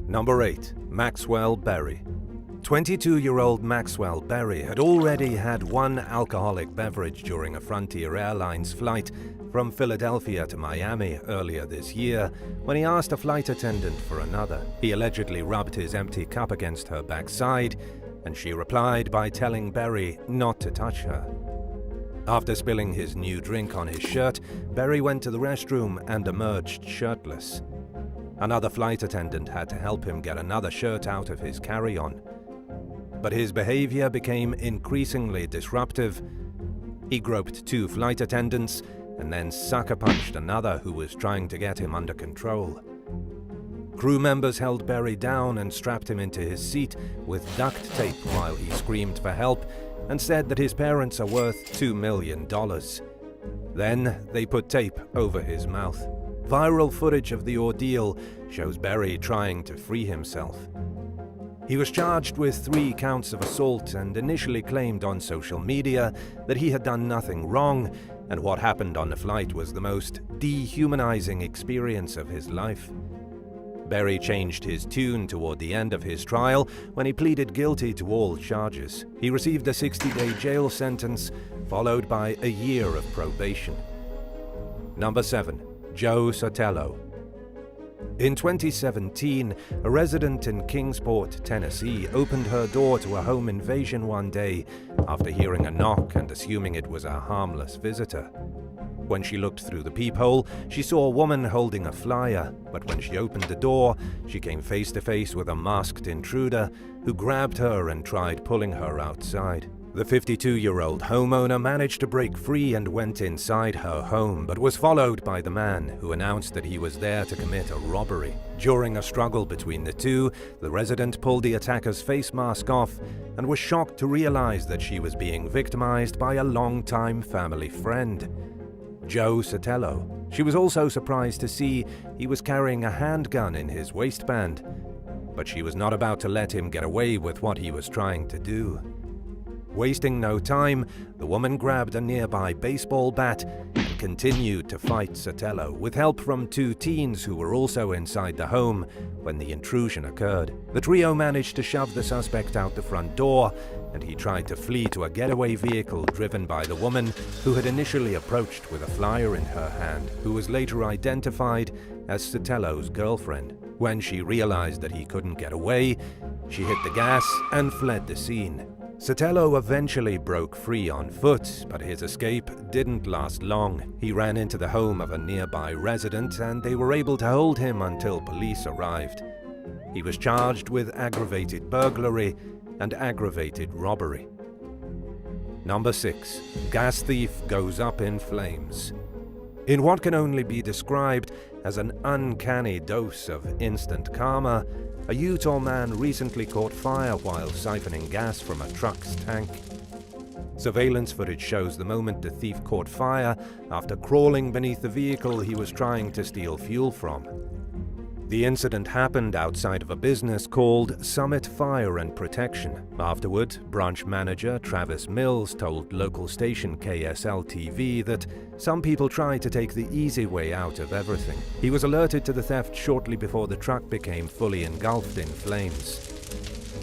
Number 8. Maxwell Berry. 22-year-old Maxwell Berry had already had one alcoholic beverage during a Frontier Airlines flight from Philadelphia to Miami earlier this year when he asked a flight attendant for another. He allegedly rubbed his empty cup against her backside, and she replied by telling Berry not to touch her. After spilling his new drink on his shirt, Berry went to the restroom and emerged shirtless. Another flight attendant had to help him get another shirt out of his carry-on. But his behavior became increasingly disruptive. He groped 2 flight attendants and then sucker-punched another who was trying to get him under control. Crew members held Berry down and strapped him into his seat with duct tape while he screamed for help and said that his parents are worth $2 million. Then they put tape over his mouth. Viral footage of the ordeal shows Berry trying to free himself. He was charged with 3 counts of assault and initially claimed on social media that he had done nothing wrong and what happened on the flight was the most dehumanizing experience of his life. Berry changed his tune toward the end of his trial when he pleaded guilty to all charges. He received a 60-day jail sentence, followed by a year of probation. Number 7. Joe Sotelo. In 2017, a resident in Kingsport, Tennessee, opened her door to a home invasion one day after hearing a knock and assuming it was a harmless visitor. When she looked through the peephole, she saw a woman holding a flyer, but when she opened the door, she came face to face with a masked intruder who grabbed her and tried pulling her outside. The 52-year-old homeowner managed to break free and went inside her home, but was followed by the man who announced that he was there to commit a robbery. During a struggle between the two, the resident pulled the attacker's face mask off and was shocked to realize that she was being victimized by a longtime family friend, Joe Sotelo. She was also surprised to see he was carrying a handgun in his waistband, but she was not about to let him get away with what he was trying to do. Wasting no time, the woman grabbed a nearby baseball bat and continued to fight Sotelo, with help from 2 teens who were also inside the home when the intrusion occurred. The trio managed to shove the suspect out the front door, and he tried to flee to a getaway vehicle driven by the woman who had initially approached with a flyer in her hand, who was later identified as Sotelo's girlfriend. When she realized that he couldn't get away, she hit the gas and fled the scene. Sotelo eventually broke free on foot, but his escape didn't last long. He ran into the home of a nearby resident, and they were able to hold him until police arrived. He was charged with aggravated burglary and aggravated robbery. Number 6. Gas thief goes up in flames. In what can only be described as an uncanny dose of instant karma, a Utah man recently caught fire while siphoning gas from a truck's tank. Surveillance footage shows the moment the thief caught fire after crawling beneath the vehicle he was trying to steal fuel from. The incident happened outside of a business called Summit Fire and Protection. Afterward, branch manager Travis Mills told local station KSL-TV that some people try to take the easy way out of everything. He was alerted to the theft shortly before the truck became fully engulfed in flames.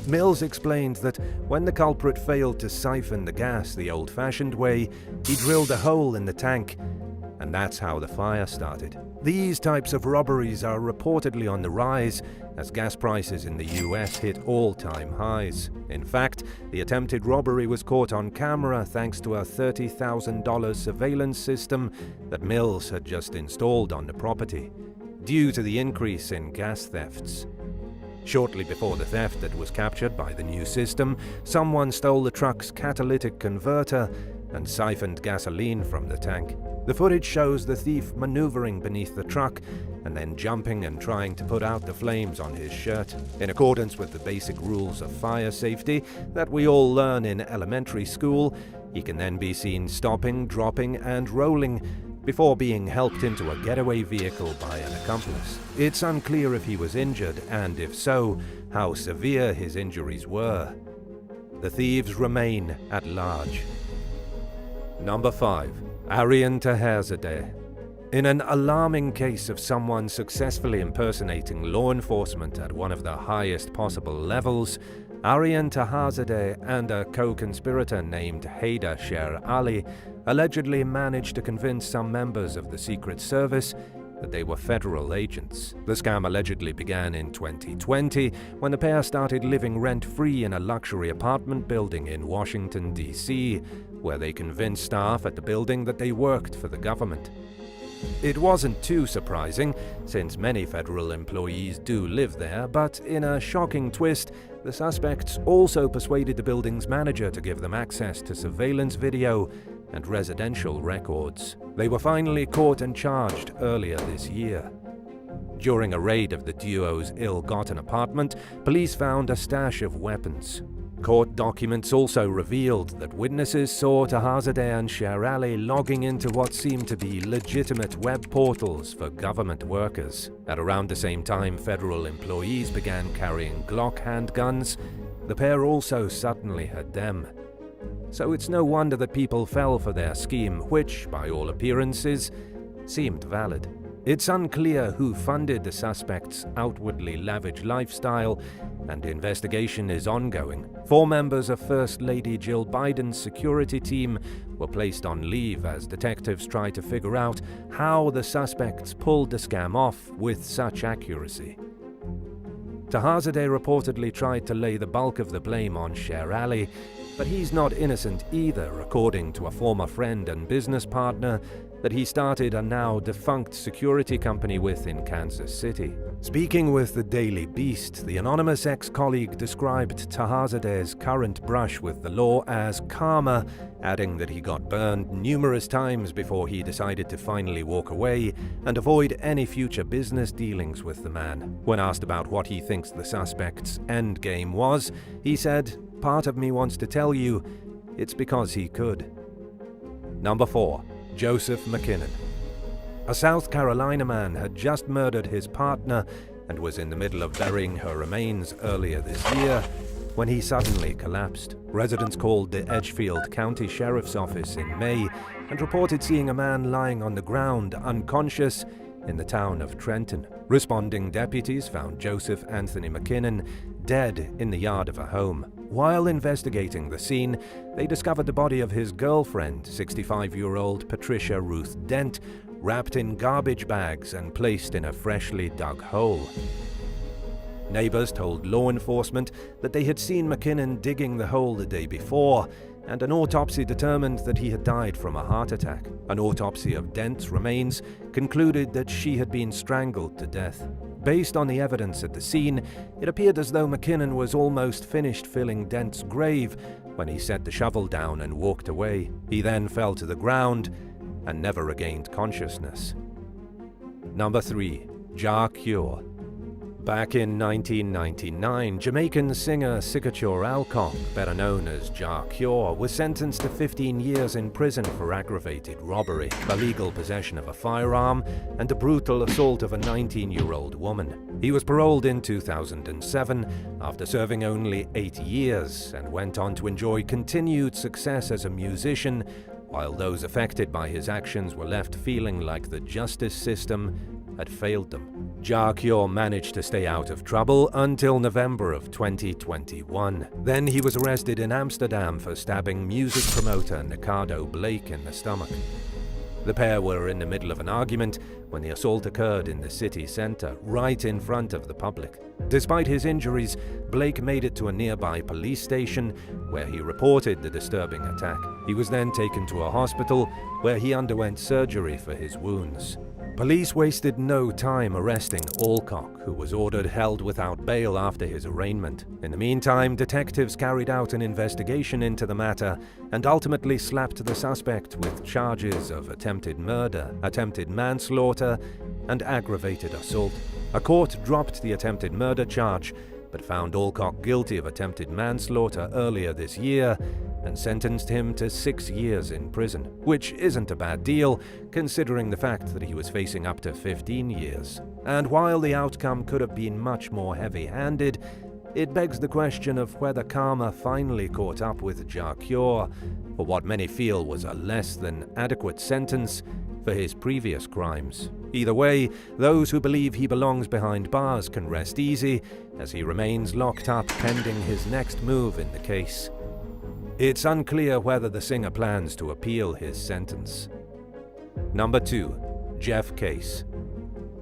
Mills explained that when the culprit failed to siphon the gas the old-fashioned way, he drilled a hole in the tank, and that's how the fire started. These types of robberies are reportedly on the rise as gas prices in the US hit all-time highs. In fact, the attempted robbery was caught on camera thanks to a $30,000 surveillance system that Mills had just installed on the property, due to the increase in gas thefts. Shortly before the theft that was captured by the new system, someone stole the truck's catalytic converter and siphoned gasoline from the tank. The footage shows the thief maneuvering beneath the truck and then jumping and trying to put out the flames on his shirt. In accordance with the basic rules of fire safety that we all learn in elementary school, he can then be seen stopping, dropping, and rolling before being helped into a getaway vehicle by an accomplice. It's unclear if he was injured, and if so, how severe his injuries were. The thieves remain at large. Number 5. Arian Taherzadeh. In an alarming case of someone successfully impersonating law enforcement at one of the highest possible levels, Aryan Tahazadeh and a co-conspirator named Haider Sher Ali allegedly managed to convince some members of the Secret Service that they were federal agents. The scam allegedly began in 2020 when the pair started living rent-free in a luxury apartment building in Washington, D.C., where they convinced staff at the building that they worked for the government. It wasn't too surprising, since many federal employees do live there, but in a shocking twist, the suspects also persuaded the building's manager to give them access to surveillance video and residential records. They were finally caught and charged earlier this year. During a raid of the duo's ill-gotten apartment, police found a stash of weapons. Court documents also revealed that witnesses saw Tahazadeh and Sher Ali logging into what seemed to be legitimate web portals for government workers. At around the same time federal employees began carrying Glock handguns, the pair also suddenly had them. So it's no wonder that people fell for their scheme, which, by all appearances, seemed valid. It's unclear who funded the suspect's outwardly lavish lifestyle, and the investigation is ongoing. 4 members of First Lady Jill Biden's security team were placed on leave as detectives try to figure out how the suspects pulled the scam off with such accuracy. Tahazadeh reportedly tried to lay the bulk of the blame on Sher Ali, but he's not innocent either, according to a former friend and business partner that he started a now defunct security company with in Kansas City. Speaking with the Daily Beast, the anonymous ex-colleague described Tahazadeh's current brush with the law as karma, adding that he got burned numerous times before he decided to finally walk away and avoid any future business dealings with the man. When asked about what he thinks the suspect's end game was, he said, "Part of me wants to tell you, it's because he could." Number 4. Joseph McKinnon. A South Carolina man had just murdered his partner and was in the middle of burying her remains earlier this year when he suddenly collapsed. Residents called the Edgefield County Sheriff's Office in May and reported seeing a man lying on the ground unconscious in the town of Trenton. Responding deputies found Joseph Anthony McKinnon dead in the yard of a home. While investigating the scene, they discovered the body of his girlfriend, 65-year-old Patricia Ruth Dent, wrapped in garbage bags and placed in a freshly dug hole. Neighbors told law enforcement that they had seen McKinnon digging the hole the day before, and an autopsy determined that he had died from a heart attack. An autopsy of Dent's remains concluded that she had been strangled to death. Based on the evidence at the scene, it appeared as though McKinnon was almost finished filling Dent's grave when he set the shovel down and walked away. He then fell to the ground and never regained consciousness. Number 3. Ja Cure. Back in 1999, Jamaican singer Cicature Alcock, better known as Ja Cure, was sentenced to 15 years in prison for aggravated robbery, illegal possession of a firearm, and the brutal assault of a 19-year-old woman. He was paroled in 2007 after serving only 8 years and went on to enjoy continued success as a musician, while those affected by his actions were left feeling like the justice system had failed them. Ja Cure managed to stay out of trouble until November of 2021. Then he was arrested in Amsterdam for stabbing music promoter Ricardo Blake in the stomach. The pair were in the middle of an argument when the assault occurred in the city center, right in front of the public. Despite his injuries, Blake made it to a nearby police station where he reported the disturbing attack. He was then taken to a hospital where he underwent surgery for his wounds. Police wasted no time arresting Alcock, who was ordered held without bail after his arraignment. In the meantime, detectives carried out an investigation into the matter and ultimately slapped the suspect with charges of attempted murder, attempted manslaughter, and aggravated assault. A court dropped the attempted murder charge, but found Alcock guilty of attempted manslaughter earlier this year and sentenced him to 6 years in prison, which isn't a bad deal, considering the fact that he was facing up to 15 years. And while the outcome could have been much more heavy-handed, it begs the question of whether karma finally caught up with Ja Cure for what many feel was a less than adequate sentence for his previous crimes. Either way, those who believe he belongs behind bars can rest easy, as he remains locked up pending his next move in the case. It's unclear whether the singer plans to appeal his sentence. Number 2. Jeff Case.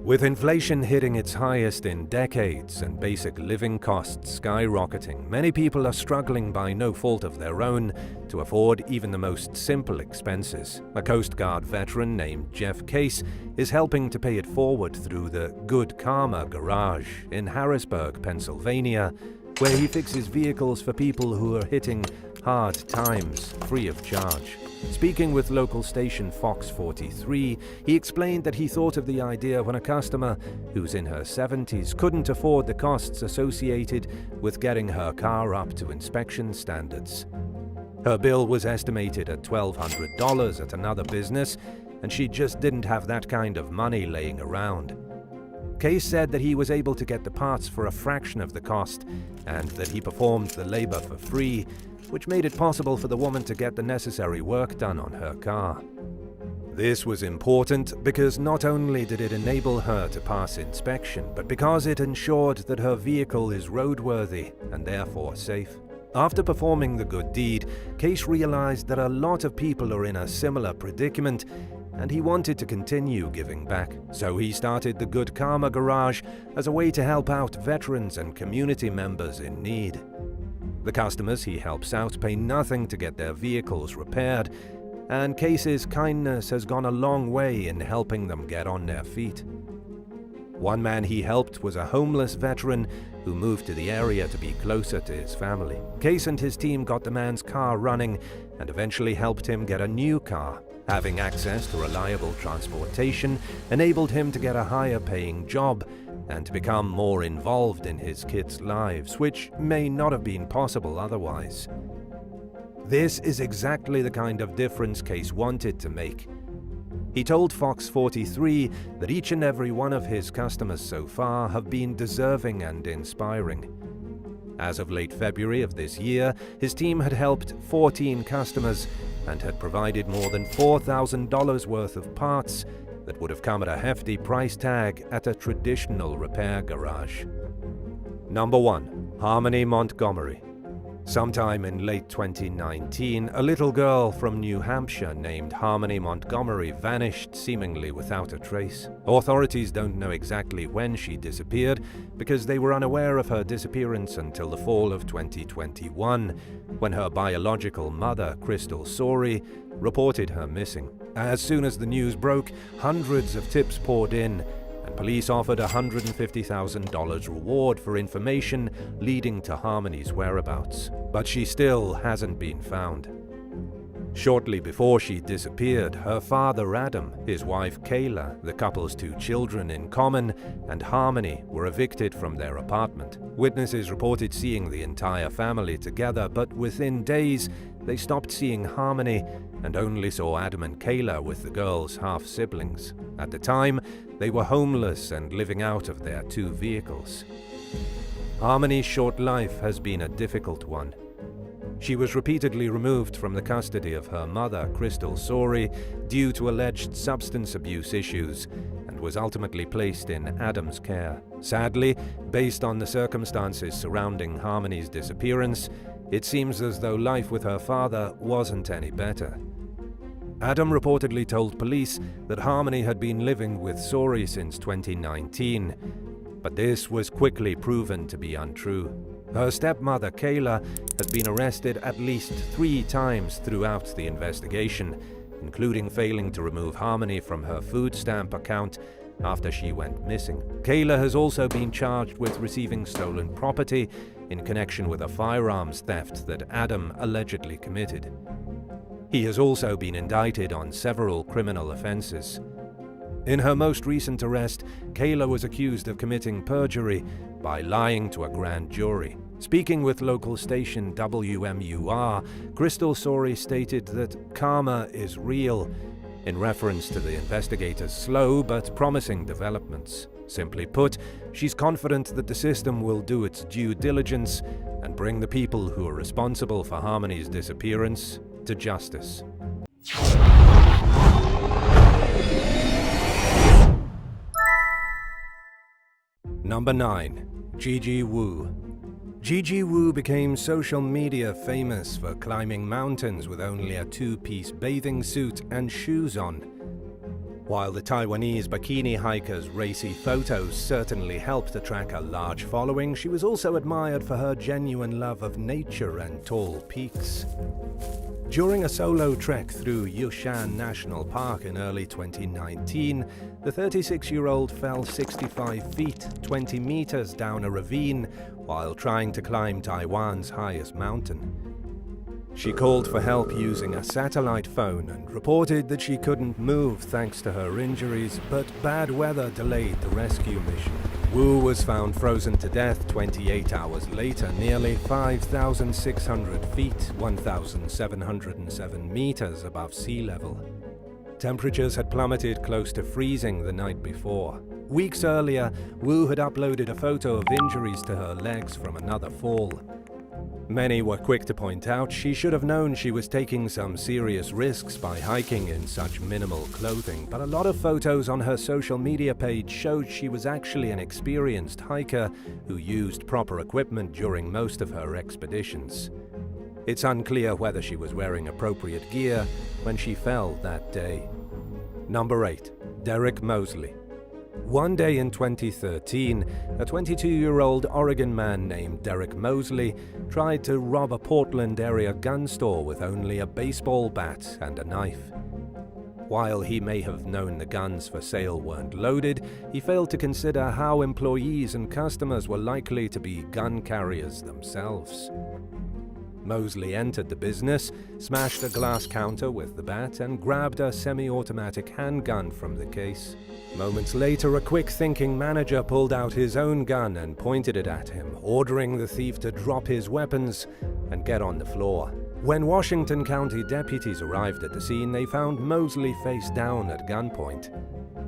With inflation hitting its highest in decades and basic living costs skyrocketing, many people are struggling by no fault of their own to afford even the most simple expenses. A Coast Guard veteran named Jeff Case is helping to pay it forward through the Good Karma Garage in Harrisburg, Pennsylvania, where he fixes vehicles for people who are hitting hard times free of charge. Speaking with local station Fox 43, he explained that he thought of the idea when a customer who's in her 70s couldn't afford the costs associated with getting her car up to inspection standards. Her bill was estimated at $1,200 at another business, and she just didn't have that kind of money laying around. Case said that he was able to get the parts for a fraction of the cost, and that he performed the labor for free, which made it possible for the woman to get the necessary work done on her car. This was important because not only did it enable her to pass inspection, but because it ensured that her vehicle is roadworthy and therefore safe. After performing the good deed, Case realized that a lot of people are in a similar predicament, and he wanted to continue giving back. So he started the Good Karma Garage as a way to help out veterans and community members in need. The customers he helps out pay nothing to get their vehicles repaired, and Case's kindness has gone a long way in helping them get on their feet. One man he helped was a homeless veteran who moved to the area to be closer to his family. Case and his team got the man's car running and eventually helped him get a new car. Having access to reliable transportation enabled him to get a higher-paying job and to become more involved in his kids' lives, which may not have been possible otherwise. This is exactly the kind of difference Case wanted to make. He told Fox 43 that each and every one of his customers so far have been deserving and inspiring. As of late February of this year, his team had helped 14 customers and had provided more than $4,000 worth of parts that would have come at a hefty price tag at a traditional repair garage. Number 1. Harmony Montgomery. Sometime in late 2019, a little girl from New Hampshire named Harmony Montgomery vanished seemingly without a trace. Authorities don't know exactly when she disappeared because they were unaware of her disappearance until the fall of 2021, when her biological mother, Crystal Sorey, reported her missing. As soon as the news broke, hundreds of tips poured in, and police offered a $150,000 reward for information leading to Harmony's whereabouts. But she still hasn't been found. Shortly before she disappeared, her father Adam, his wife Kayla, the couple's 2 children in common, and Harmony were evicted from their apartment. Witnesses reported seeing the entire family together, but within days, they stopped seeing Harmony and only saw Adam and Kayla with the girls' half-siblings. At the time, they were homeless and living out of their 2 vehicles. Harmony's short life has been a difficult one. She was repeatedly removed from the custody of her mother, Crystal Sorey, due to alleged substance abuse issues, and was ultimately placed in Adam's care. Sadly, based on the circumstances surrounding Harmony's disappearance, it seems as though life with her father wasn't any better. Adam reportedly told police that Harmony had been living with Sorey since 2019, but this was quickly proven to be untrue. Her stepmother, Kayla, has been arrested at least 3 times throughout the investigation, including failing to remove Harmony from her food stamp account after she went missing. Kayla has also been charged with receiving stolen property in connection with a firearms theft that Adam allegedly committed. He has also been indicted on several criminal offenses. In her most recent arrest, Kayla was accused of committing perjury by lying to a grand jury. Speaking with local station WMUR, Crystal Sorey stated that karma is real, in reference to the investigators' slow but promising developments. Simply put, she's confident that the system will do its due diligence and bring the people who are responsible for Harmony's disappearance to justice. Number 9. Gigi Wu. Gigi Wu became social media famous for climbing mountains with only a two-piece bathing suit and shoes on. While the Taiwanese bikini hiker's racy photos certainly helped attract a large following, she was also admired for her genuine love of nature and tall peaks. During a solo trek through Yushan National Park in early 2019, the 36-year-old fell 65 feet, 20 meters down a ravine while trying to climb Taiwan's highest mountain. She called for help using a satellite phone and reported that she couldn't move thanks to her injuries, but bad weather delayed the rescue mission. Wu was found frozen to death 28 hours later, nearly 5,600 feet, 1,707 meters above sea level. Temperatures had plummeted close to freezing the night before. Weeks earlier, Wu had uploaded a photo of injuries to her legs from another fall. Many were quick to point out she should have known she was taking some serious risks by hiking in such minimal clothing, but a lot of photos on her social media page showed she was actually an experienced hiker who used proper equipment during most of her expeditions. It's unclear whether she was wearing appropriate gear when she fell that day. Number 8. Derek Mosley. One day in 2013, a 22-year-old Oregon man named Derek Mosley tried to rob a Portland area gun store with only a baseball bat and a knife. While he may have known the guns for sale weren't loaded, he failed to consider how employees and customers were likely to be gun carriers themselves. Mosley entered the business, smashed a glass counter with the bat, and grabbed a semi-automatic handgun from the case. Moments later, a quick-thinking manager pulled out his own gun and pointed it at him, ordering the thief to drop his weapons and get on the floor. When Washington County deputies arrived at the scene, they found Mosley face down at gunpoint.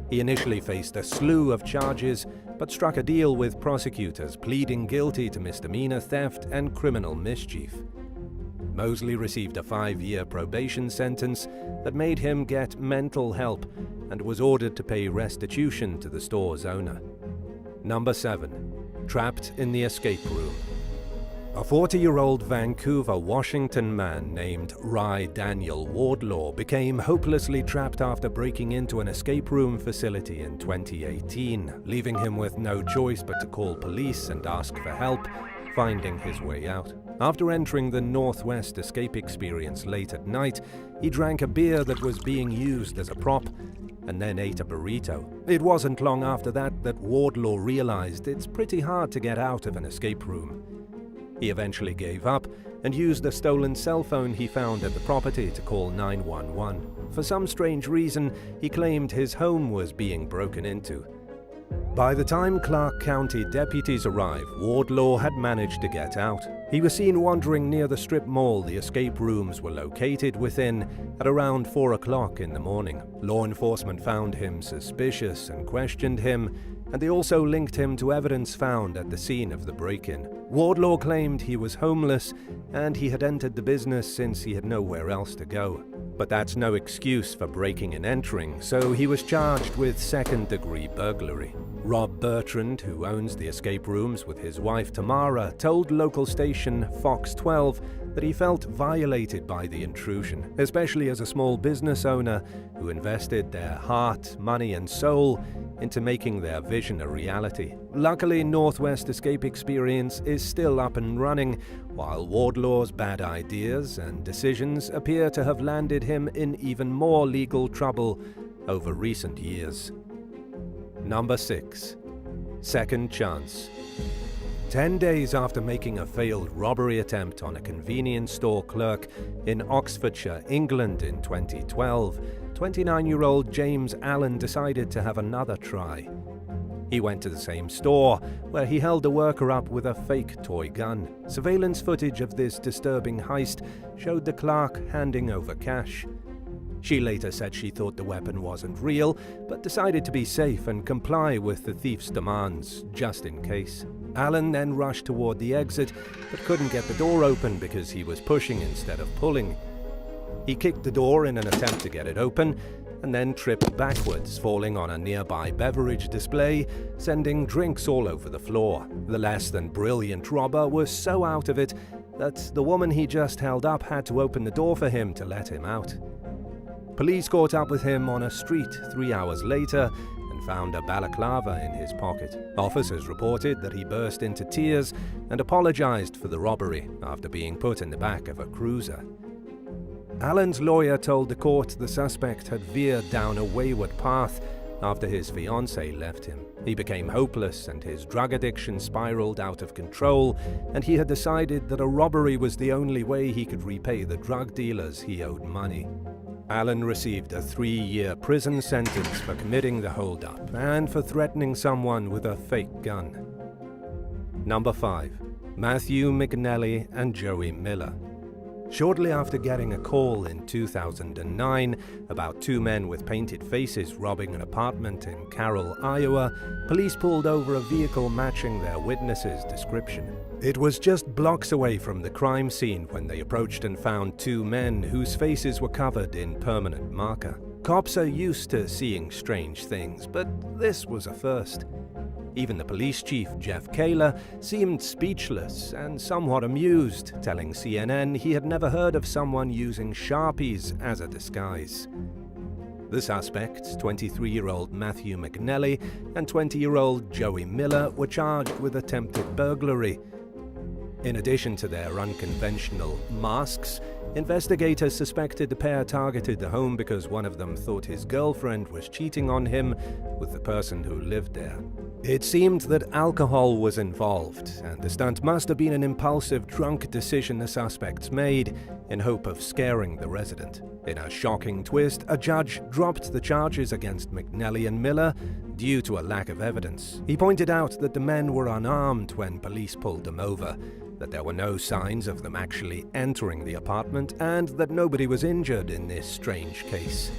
He initially faced a slew of charges, but struck a deal with prosecutors, pleading guilty to misdemeanor theft and criminal mischief. Mosley received a 5-year probation sentence that made him get mental help and was ordered to pay restitution to the store's owner. Number 7. Trapped in the escape room. A 40-year-old Vancouver, Washington man named Ry Daniel Wardlaw became hopelessly trapped after breaking into an escape room facility in 2018, leaving him with no choice but to call police and ask for help finding his way out. After entering the Northwest escape experience late at night, he drank a beer that was being used as a prop and then ate a burrito. It wasn't long after that Wardlaw realized it's pretty hard to get out of an escape room. He eventually gave up and used a stolen cell phone he found at the property to call 911. For some strange reason, he claimed his home was being broken into. By the time Clark County deputies arrived, Wardlaw had managed to get out. He was seen wandering near the strip mall the escape rooms were located within at around 4 o'clock in the morning. Law enforcement found him suspicious and questioned him, and they also linked him to evidence found at the scene of the break-in. Wardlaw claimed he was homeless and he had entered the business since he had nowhere else to go. But that's no excuse for breaking and entering, so he was charged with second-degree burglary. Rob Bertrand, who owns the escape rooms with his wife Tamara, told local station Fox 12 that he felt violated by the intrusion, especially as a small business owner who invested their heart, money and soul into making their vision a reality. Luckily, Northwest Escape Experience is still up and running, while Wardlaw's bad ideas and decisions appear to have landed him in even more legal trouble over recent years. Number 6. Second chance. 10 days after making a failed robbery attempt on a convenience store clerk in Oxfordshire, England in 2012, 29-year-old James Allen decided to have another try. He went to the same store, where he held the worker up with a fake toy gun. Surveillance footage of this disturbing heist showed the clerk handing over cash. She later said she thought the weapon wasn't real, but decided to be safe and comply with the thief's demands, just in case. Allen then rushed toward the exit, but couldn't get the door open because he was pushing instead of pulling. He kicked the door in an attempt to get it open, and then tripped backwards, falling on a nearby beverage display, sending drinks all over the floor. The less than brilliant robber was so out of it that the woman he just held up had to open the door for him to let him out. Police caught up with him on a street 3 hours later and found a balaclava in his pocket. Officers reported that he burst into tears and apologized for the robbery after being put in the back of a cruiser. Alan's lawyer told the court the suspect had veered down a wayward path after his fiancée left him. He became hopeless and his drug addiction spiraled out of control, and he had decided that a robbery was the only way he could repay the drug dealers he owed money. Alan received a 3-year prison sentence for committing the holdup and for threatening someone with a fake gun. Number 5. Matthew McNally and Joey Miller. Shortly after getting a call in 2009 about 2 men with painted faces robbing an apartment in Carroll, Iowa, police pulled over a vehicle matching their witness's description. It was just blocks away from the crime scene when they approached and found 2 men whose faces were covered in permanent marker. Cops are used to seeing strange things, but this was a first. Even the police chief, Jeff Kaler, seemed speechless and somewhat amused, telling CNN he had never heard of someone using Sharpies as a disguise. The suspects, 23-year-old Matthew McNally and 20-year-old Joey Miller, were charged with attempted burglary. In addition to their unconventional masks, investigators suspected the pair targeted the home because one of them thought his girlfriend was cheating on him with the person who lived there. It seemed that alcohol was involved, and the stunt must have been an impulsive, drunk decision the suspects made in hope of scaring the resident. In a shocking twist, a judge dropped the charges against McNally and Miller due to a lack of evidence. He pointed out that the men were unarmed when police pulled them over, that there were no signs of them actually entering the apartment, and that nobody was injured in this strange case.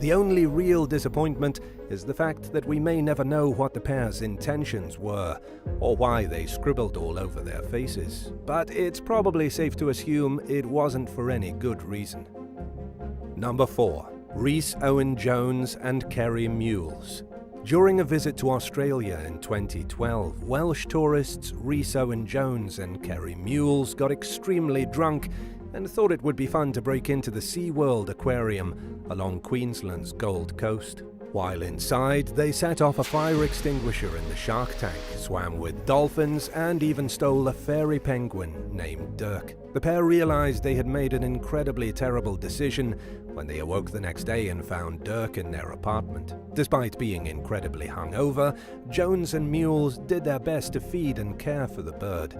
The only real disappointment is the fact that we may never know what the pair's intentions were, or why they scribbled all over their faces. But it's probably safe to assume it wasn't for any good reason. Number 4. Rhys Owen Jones and Kerry Mules. During a visit to Australia in 2012, Welsh tourists Rhys Owen Jones and Kerry Mules got extremely drunk and thought it would be fun to break into the SeaWorld aquarium along Queensland's Gold Coast. While inside, they set off a fire extinguisher in the shark tank, swam with dolphins, and even stole a fairy penguin named Dirk. The pair realized they had made an incredibly terrible decision when they awoke the next day and found Dirk in their apartment. Despite being incredibly hungover, Jones and Mules did their best to feed and care for the bird.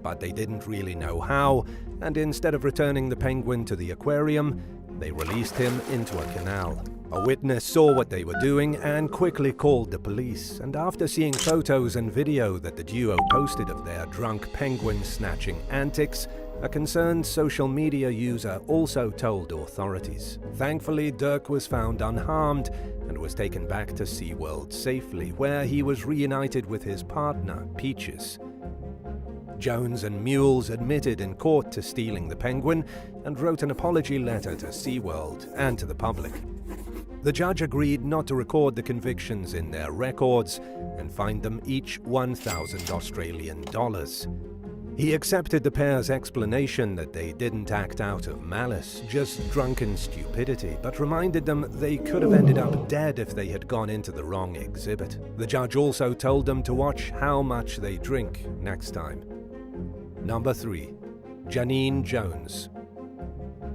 But they didn't really know how, and instead of returning the penguin to the aquarium, they released him into a canal. A witness saw what they were doing and quickly called the police, and after seeing photos and video that the duo posted of their drunk penguin snatching antics, a concerned social media user also told authorities. Thankfully, Dirk was found unharmed and was taken back to SeaWorld safely, where he was reunited with his partner, Peaches. Jones and Mules admitted in court to stealing the penguin and wrote an apology letter to SeaWorld and to the public. The judge agreed not to record the convictions in their records and fined them each $1,000 Australian dollars. He accepted the pair's explanation that they didn't act out of malice, just drunken stupidity, but reminded them they could have ended up dead if they had gone into the wrong exhibit. The judge also told them to watch how much they drink next time. Number 3. Janine Jones.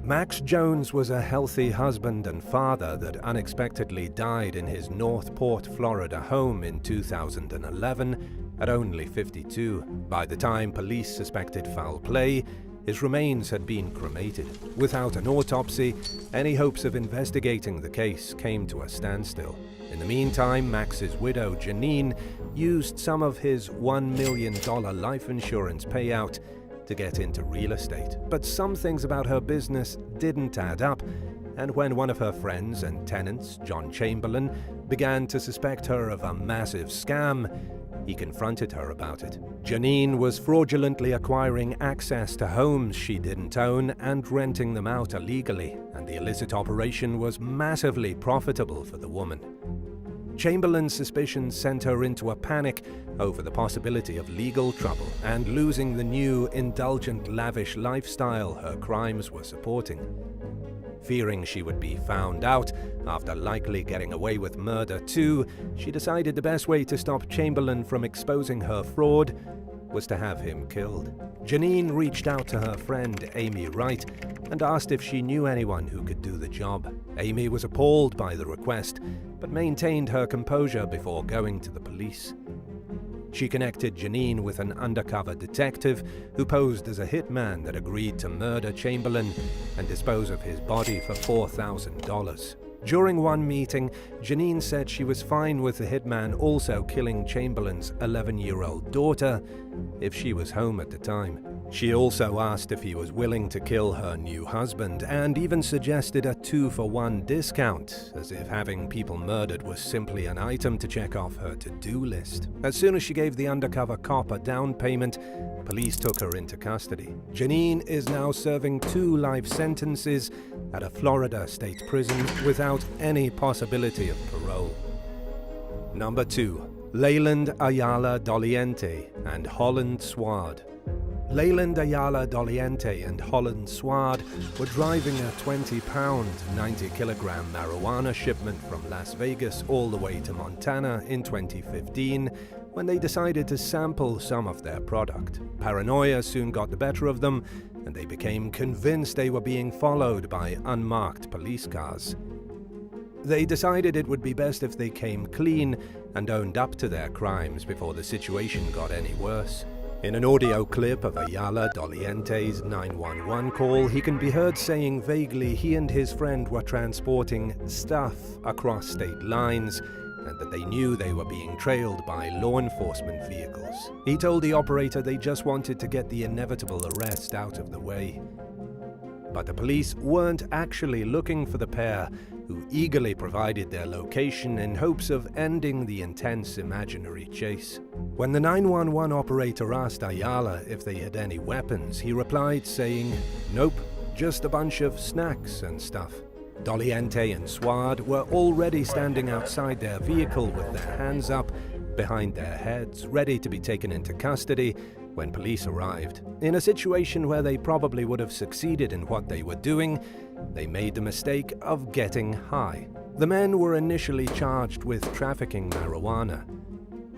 Max Jones was a healthy husband and father that unexpectedly died in his North Port, Florida home in 2011 at only 52. By the time police suspected foul play, his remains had been cremated. Without an autopsy, any hopes of investigating the case came to a standstill. In the meantime, Max's widow, Janine, used some of his $1 million life insurance payout to get into real estate. But some things about her business didn't add up, and when one of her friends and tenants, John Chamberlain, began to suspect her of a massive scam, he confronted her about it. Janine was fraudulently acquiring access to homes she didn't own and renting them out illegally, and the illicit operation was massively profitable for the woman. Chamberlain's suspicions sent her into a panic over the possibility of legal trouble and losing the new, indulgent, lavish lifestyle her crimes were supporting. Fearing she would be found out, after likely getting away with murder too, she decided the best way to stop Chamberlain from exposing her fraud was to have him killed. Janine reached out to her friend Amy Wright and asked if she knew anyone who could do the job. Amy was appalled by the request, but maintained her composure before going to the police. She connected Janine with an undercover detective who posed as a hitman that agreed to murder Chamberlain and dispose of his body for $4,000. During one meeting, Janine said she was fine with the hitman also killing Chamberlain's 11-year-old daughter if she was home at the time. She also asked if he was willing to kill her new husband and even suggested a 2-for-1 discount, as if having people murdered was simply an item to check off her to-do list. As soon as she gave the undercover cop a down payment, police took her into custody. Janine is now serving 2 life sentences at a Florida state prison without any possibility of parole. Number 2. Leyland Ayala Doliente and Holland Sward. Leyland Ayala Doliente and Holland Sward were driving a 20-pound, 90-kilogram marijuana shipment from Las Vegas all the way to Montana in 2015 when they decided to sample some of their product. Paranoia soon got the better of them, and they became convinced they were being followed by unmarked police cars. They decided it would be best if they came clean and owned up to their crimes before the situation got any worse. In an audio clip of Ayala Doliente's 911 call, he can be heard saying vaguely he and his friend were transporting stuff across state lines and that they knew they were being trailed by law enforcement vehicles. He told the operator they just wanted to get the inevitable arrest out of the way. But the police weren't actually looking for the pair, who eagerly provided their location in hopes of ending the intense imaginary chase. When the 911 operator asked Ayala if they had any weapons, he replied saying, "Nope, just a bunch of snacks and stuff." Doliente and Sward were already standing outside their vehicle with their hands up behind their heads, ready to be taken into custody when police arrived. In a situation where they probably would have succeeded in what they were doing, they made the mistake of getting high. The men were initially charged with trafficking marijuana.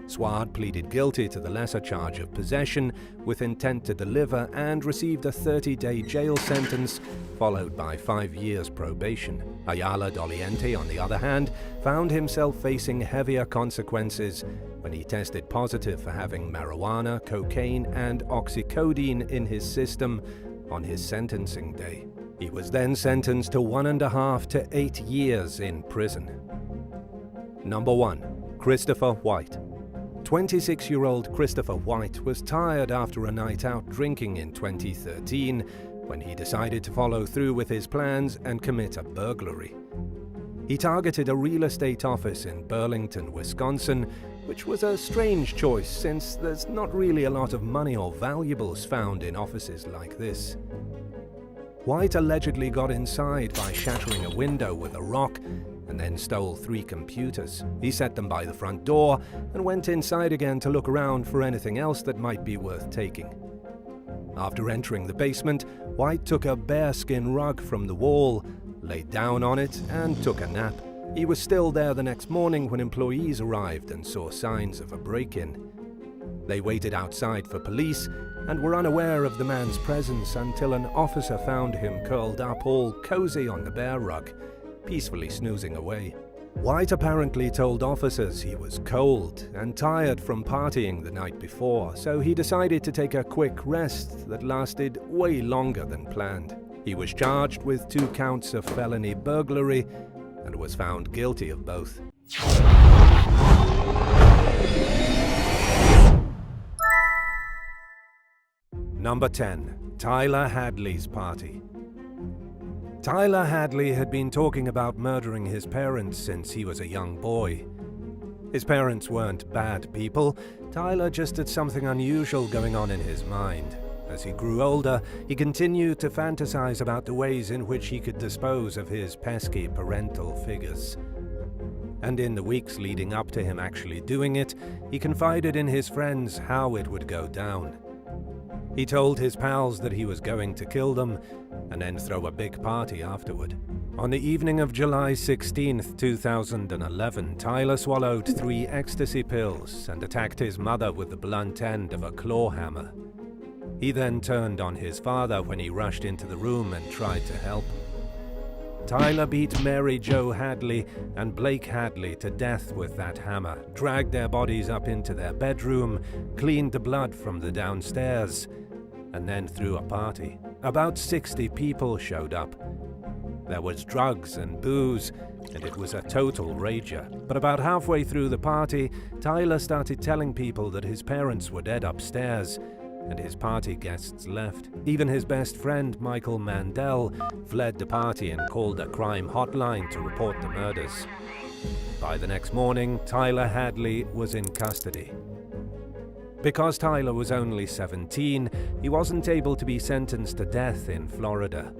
Sward pleaded guilty to the lesser charge of possession with intent to deliver and received a 30-day jail sentence, followed by 5 years probation. Ayala Doliente, on the other hand, found himself facing heavier consequences when he tested positive for having marijuana, cocaine, and oxycodone in his system on his sentencing day. He was then sentenced to 1.5 to 8 years in prison. Number 1. Christopher White. 26-year-old Christopher White was tired after a night out drinking in 2013 when he decided to follow through with his plans and commit a burglary. He targeted a real estate office in Burlington, Wisconsin, which was a strange choice since there's not really a lot of money or valuables found in offices like this. White allegedly got inside by shattering a window with a rock and then stole 3 computers. He set them by the front door and went inside again to look around for anything else that might be worth taking. After entering the basement, White took a bearskin rug from the wall, laid down on it, and took a nap. He was still there the next morning when employees arrived and saw signs of a break-in. They waited outside for police and were unaware of the man's presence until an officer found him curled up all cozy on the bear rug, peacefully snoozing away. White apparently told officers he was cold and tired from partying the night before, so he decided to take a quick rest that lasted way longer than planned. He was charged with 2 counts of felony burglary and was found guilty of both. Number 10. Tyler Hadley's party. Tyler Hadley had been talking about murdering his parents since he was a young boy. His parents weren't bad people. Tyler just had something unusual going on in his mind. As he grew older, he continued to fantasize about the ways in which he could dispose of his pesky parental figures. And in the weeks leading up to him actually doing it, he confided in his friends how it would go down. He told his pals that he was going to kill them and then throw a big party afterward. On the evening of July 16, 2011, Tyler swallowed 3 ecstasy pills and attacked his mother with the blunt end of a claw hammer. He then turned on his father when he rushed into the room and tried to help. Tyler beat Mary Jo Hadley and Blake Hadley to death with that hammer, dragged their bodies up into their bedroom, cleaned the blood from the downstairs, and then threw a party. About 60 people showed up. There was drugs and booze, and it was a total rager. But about halfway through the party, Tyler started telling people that his parents were dead upstairs, and his party guests left. Even his best friend, Michael Mandel, fled the party and called a crime hotline to report the murders. By the next morning, Tyler Hadley was in custody. Because Tyler was only 17, he wasn't able to be sentenced to death in Florida.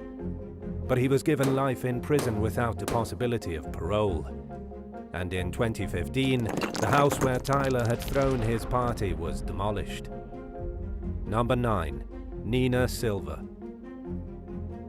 But he was given life in prison without the possibility of parole. And in 2015, the house where Tyler had thrown his party was demolished. Number 9. Nina Silver.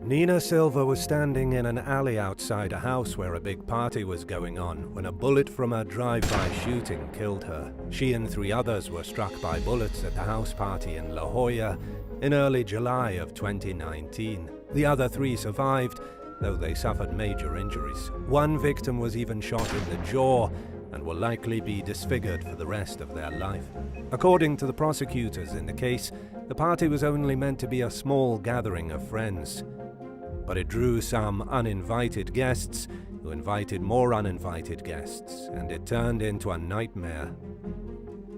Nina Silver was standing in an alley outside a house where a big party was going on when a bullet from a drive-by shooting killed her. She and 3 others were struck by bullets at the house party in La Jolla in early July of 2019. The other 3 survived, though they suffered major injuries. One victim was even shot in the jaw and will likely be disfigured for the rest of their life. According to the prosecutors in the case, the party was only meant to be a small gathering of friends. But it drew some uninvited guests, who invited more uninvited guests, and it turned into a nightmare.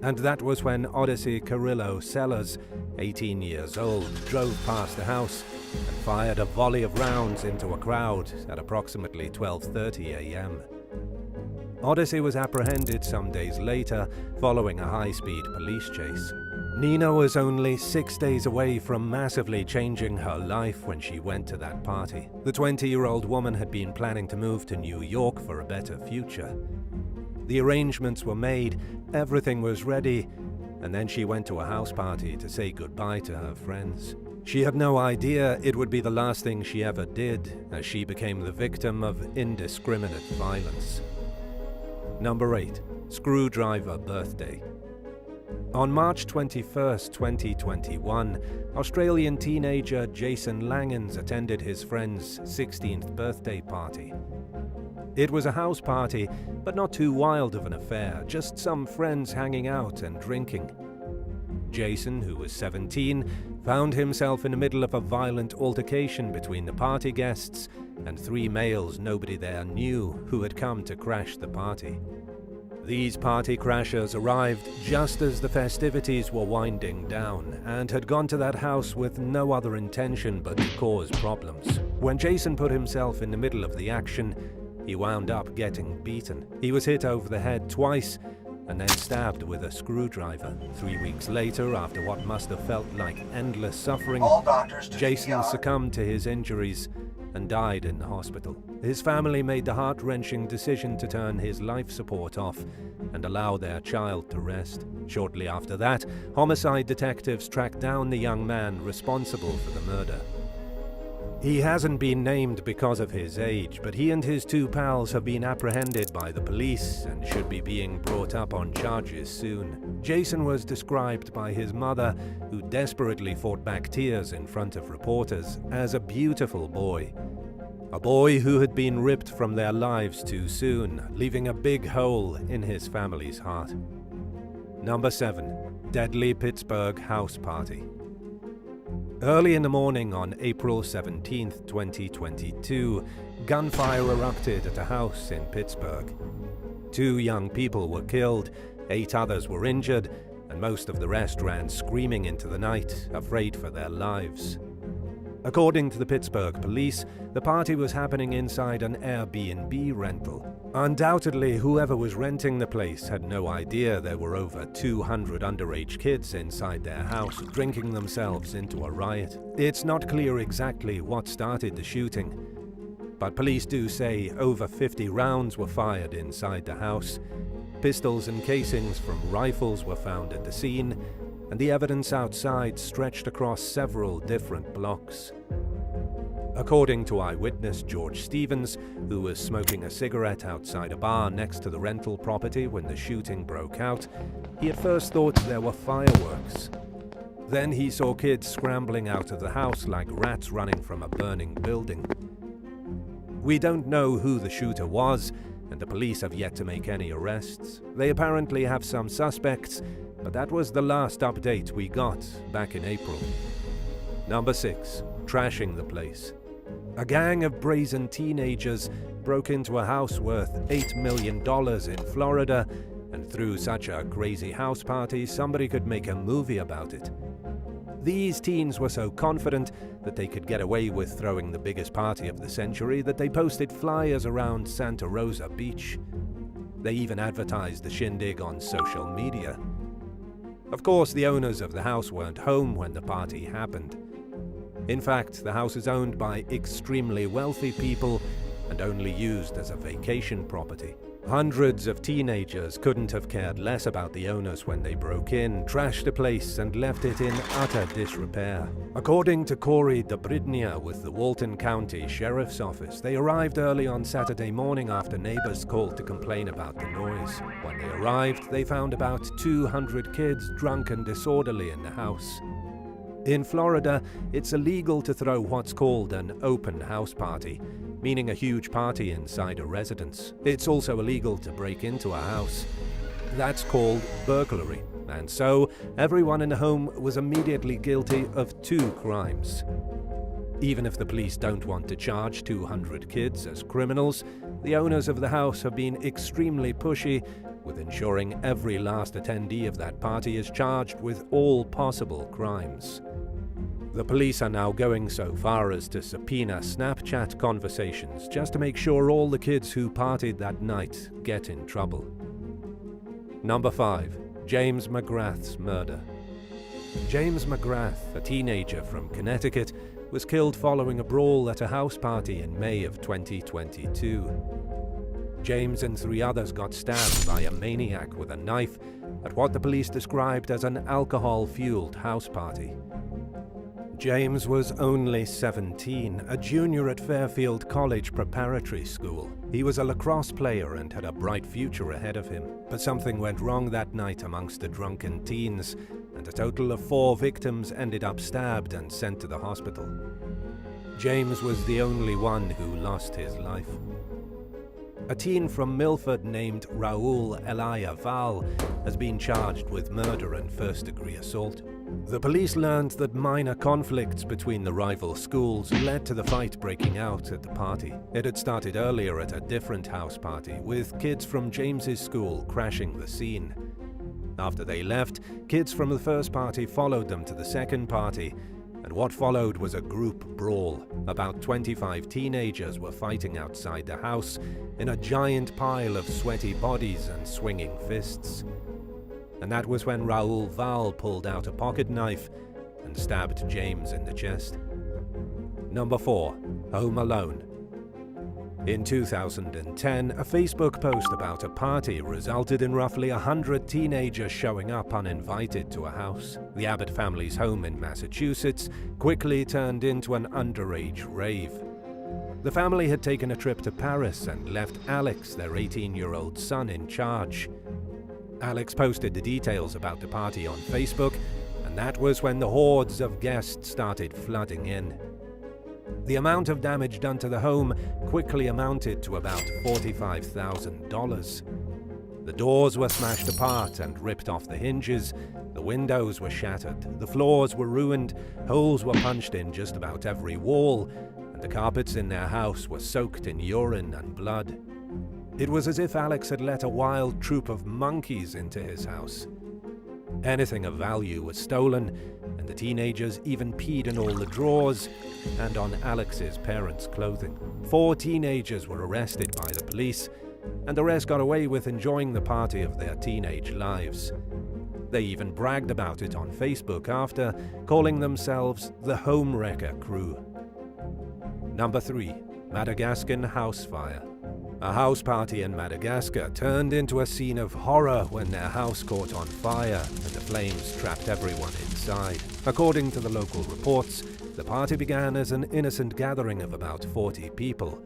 And that was when Odyssey Carrillo Sellers, 18 years old, drove past the house and fired a volley of rounds into a crowd at approximately 12:30 a.m. Odyssey was apprehended some days later following a high-speed police chase. Nina was only 6 days away from massively changing her life when she went to that party. The 20-year-old woman had been planning to move to New York for a better future. The arrangements were made, everything was ready, and then she went to a house party to say goodbye to her friends. She had no idea it would be the last thing she ever did, as she became the victim of indiscriminate violence. Number 8. Screwdriver Birthday. On March 21, 2021, Australian teenager Jason Langens attended his friend's 16th birthday party. It was a house party, but not too wild of an affair, just some friends hanging out and drinking. Jason, who was 17, found himself in the middle of a violent altercation between the party guests and 3 males nobody there knew who had come to crash the party. These party crashers arrived just as the festivities were winding down and had gone to that house with no other intention but to cause problems. When Jason put himself in the middle of the action, he wound up getting beaten. He was hit over the head twice and then stabbed with a screwdriver. 3 weeks later, after what must have felt like endless suffering, Jason succumbed to his injuries and died in the hospital. His family made the heart-wrenching decision to turn his life support off and allow their child to rest. Shortly after that, homicide detectives tracked down the young man responsible for the murder. He hasn't been named because of his age, but he and his 2 pals have been apprehended by the police and should be being brought up on charges soon. Jason was described by his mother, who desperately fought back tears in front of reporters, as a beautiful boy. A boy who had been ripped from their lives too soon, leaving a big hole in his family's heart. Number 7. Deadly Pittsburgh House Party. Early in the morning on April 17, 2022, gunfire erupted at a house in Pittsburgh. 2 young people were killed, 8 others were injured, and most of the rest ran screaming into the night, afraid for their lives. According to the Pittsburgh police, the party was happening inside an Airbnb rental. Undoubtedly, whoever was renting the place had no idea there were over 200 underage kids inside their house, drinking themselves into a riot. It's not clear exactly what started the shooting, but police do say over 50 rounds were fired inside the house. Pistols and casings from rifles were found at the scene, and the evidence outside stretched across several different blocks. According to eyewitness George Stevens, who was smoking a cigarette outside a bar next to the rental property when the shooting broke out, he at first thought there were fireworks. Then he saw kids scrambling out of the house like rats running from a burning building. We don't know who the shooter was, and the police have yet to make any arrests. They apparently have some suspects, but that was the last update we got back in April. Number 6. Trashing the place. A gang of brazen teenagers broke into a house worth $8 million in Florida, and threw such a crazy house party somebody could make a movie about it. These teens were so confident that they could get away with throwing the biggest party of the century that they posted flyers around Santa Rosa Beach. They even advertised the shindig on social media. Of course, the owners of the house weren't home when the party happened. In fact, the house is owned by extremely wealthy people and only used as a vacation property. Hundreds of teenagers couldn't have cared less about the owners when they broke in, trashed the place, and left it in utter disrepair. According to Corey Dobridnia with the Walton County Sheriff's Office, they arrived early on Saturday morning after neighbors called to complain about the noise. When they arrived, they found about 200 kids drunk and disorderly in the house. In Florida, it's illegal to throw what's called an open house party, meaning a huge party inside a residence. It's also illegal to break into a house. That's called burglary, and so everyone in the home was immediately guilty of 2 crimes. Even if the police don't want to charge 200 kids as criminals, the owners of the house have been extremely pushy with ensuring every last attendee of that party is charged with all possible crimes. The police are now going so far as to subpoena Snapchat conversations just to make sure all the kids who partied that night get in trouble. Number 5. James McGrath's murder. James McGrath, a teenager from Connecticut, was killed following a brawl at a house party in May of 2022. James and 3 others got stabbed by a maniac with a knife at what the police described as an alcohol-fueled house party. James was only 17, a junior at Fairfield College Preparatory School. He was a lacrosse player and had a bright future ahead of him. But something went wrong that night amongst the drunken teens, and a total of 4 victims ended up stabbed and sent to the hospital. James was the only one who lost his life. A teen from Milford named Raul Elia Val has been charged with murder and first-degree assault. The police learned that minor conflicts between the rival schools led to the fight breaking out at the party. It had started earlier at a different house party, with kids from James's school crashing the scene. After they left, kids from the first party followed them to the second party, and what followed was a group brawl. About 25 teenagers were fighting outside the house in a giant pile of sweaty bodies and swinging fists. And that was when Raul Val pulled out a pocket knife and stabbed James in the chest. Number 4. Home Alone. In 2010, a Facebook post about a party resulted in roughly 100 teenagers showing up uninvited to a house. The Abbott family's home in Massachusetts quickly turned into an underage rave. The family had taken a trip to Paris and left Alex, their 18-year-old son, in charge. Alex posted the details about the party on Facebook, and that was when the hordes of guests started flooding in. The amount of damage done to the home quickly amounted to about $45,000. The doors were smashed apart and ripped off the hinges, the windows were shattered, the floors were ruined, holes were punched in just about every wall, and the carpets in their house were soaked in urine and blood. It was as if Alex had let a wild troop of monkeys into his house. Anything of value was stolen, and the teenagers even peed in all the drawers and on Alex's parents' clothing. 4 teenagers were arrested by the police, and the rest got away with enjoying the party of their teenage lives. They even bragged about it on Facebook after, calling themselves the Homewrecker Crew. Number 3. Madagascan House Fire. A house party in Madagascar turned into a scene of horror when their house caught on fire and the flames trapped everyone inside. According to the local reports, the party began as an innocent gathering of about 40 people.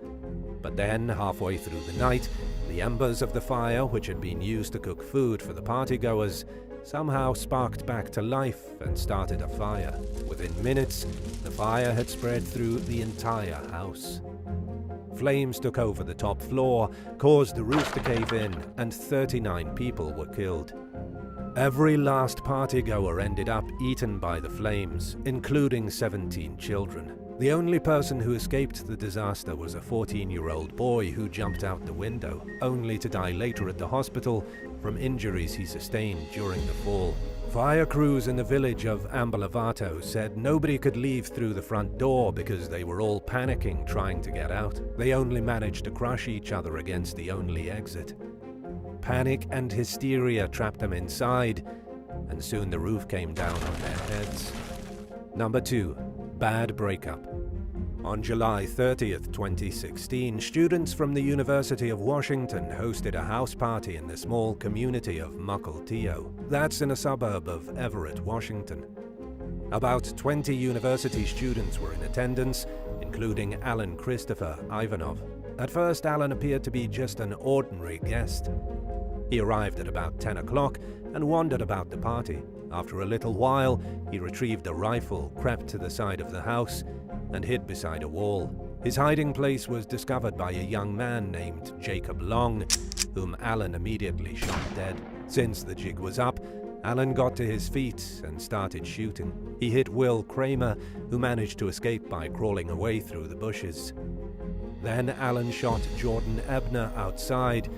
But then, halfway through the night, the embers of the fire, which had been used to cook food for the partygoers, somehow sparked back to life and started a fire. Within minutes, the fire had spread through the entire house. Flames took over the top floor, caused the roof to cave in, and 39 people were killed. Every last partygoer ended up eaten by the flames, including 17 children. The only person who escaped the disaster was a 14-year-old boy who jumped out the window, only to die later at the hospital from injuries he sustained during the fall. Fire crews in the village of Ambalavato said nobody could leave through the front door because they were all panicking trying to get out. They only managed to crush each other against the only exit. Panic and hysteria trapped them inside, and soon the roof came down on their heads. Number 2. Bad breakup. On July 30th, 2016, students from the University of Washington hosted a house party in the small community of Mukilteo. That's in a suburb of Everett, Washington. About 20 university students were in attendance, including Alan Christopher Ivanov. At first, Alan appeared to be just an ordinary guest. He arrived at about 10 o'clock and wandered about the party. After a little while, he retrieved a rifle, crept to the side of the house, and hid beside a wall. His hiding place was discovered by a young man named Jacob Long, whom Alan immediately shot dead. Since the jig was up, Alan got to his feet and started shooting. He hit Will Kramer, who managed to escape by crawling away through the bushes. Then Alan shot Jordan Ebner outside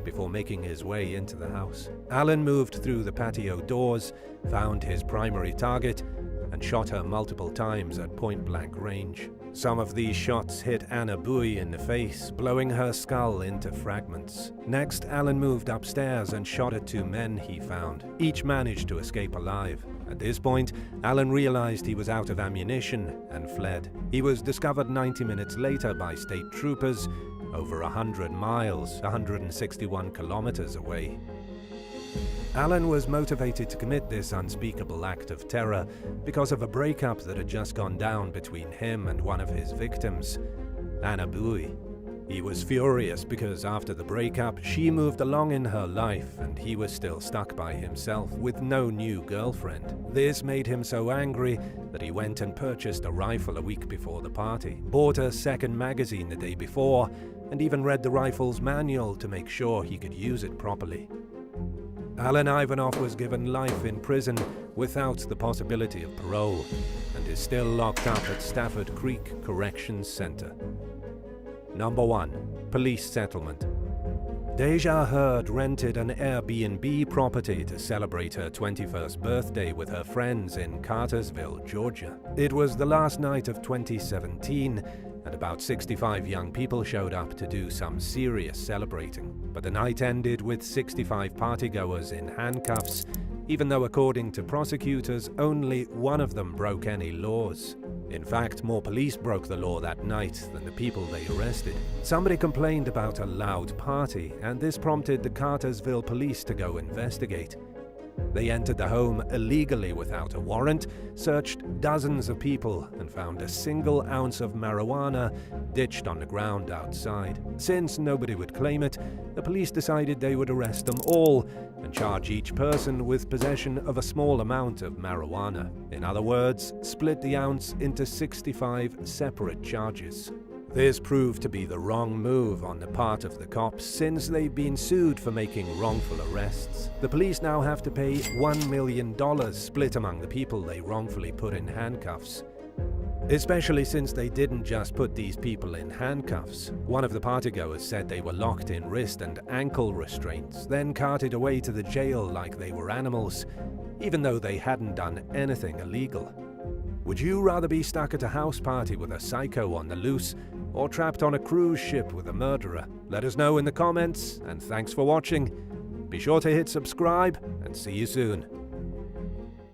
before making his way into the house. Alan moved through the patio doors, found his primary target, and shot her multiple times at point-blank range. Some of these shots hit Anna Bui in the face, blowing her skull into fragments. Next, Alan moved upstairs and shot at 2 men he found. Each managed to escape alive. At this point, Alan realized he was out of ammunition and fled. He was discovered 90 minutes later by state troopers over 100 miles, 161 kilometers away. Alan was motivated to commit this unspeakable act of terror because of a breakup that had just gone down between him and one of his victims, Anna Bui. He was furious because after the breakup, she moved along in her life and he was still stuck by himself with no new girlfriend. This made him so angry that he went and purchased a rifle a week before the party, bought a second magazine the day before, and even read the rifle's manual to make sure he could use it properly. Alan Ivanov was given life in prison without the possibility of parole and is still locked up at Stafford Creek Corrections Center. Number 1. Police settlement. Deja Hurd rented an Airbnb property to celebrate her 21st birthday with her friends in Cartersville, Georgia. It was the last night of 2017, and about 65 young people showed up to do some serious celebrating. But the night ended with 65 partygoers in handcuffs, even though according to prosecutors, only one of them broke any laws. In fact, more police broke the law that night than the people they arrested. Somebody complained about a loud party, and this prompted the Cartersville police to go investigate. They entered the home illegally without a warrant, searched dozens of people, and found a single ounce of marijuana ditched on the ground outside. Since nobody would claim it, the police decided they would arrest them all and charge each person with possession of a small amount of marijuana. In other words, split the ounce into 65 separate charges. This proved to be the wrong move on the part of the cops since they've been sued for making wrongful arrests. The police now have to pay $1 million split among the people they wrongfully put in handcuffs. Especially since they didn't just put these people in handcuffs. One of the partygoers said they were locked in wrist and ankle restraints, then carted away to the jail like they were animals, even though they hadn't done anything illegal. Would you rather be stuck at a house party with a psycho on the loose, or trapped on a cruise ship with a murderer? Let us know in the comments, and thanks for watching. Be sure to hit subscribe, and see you soon.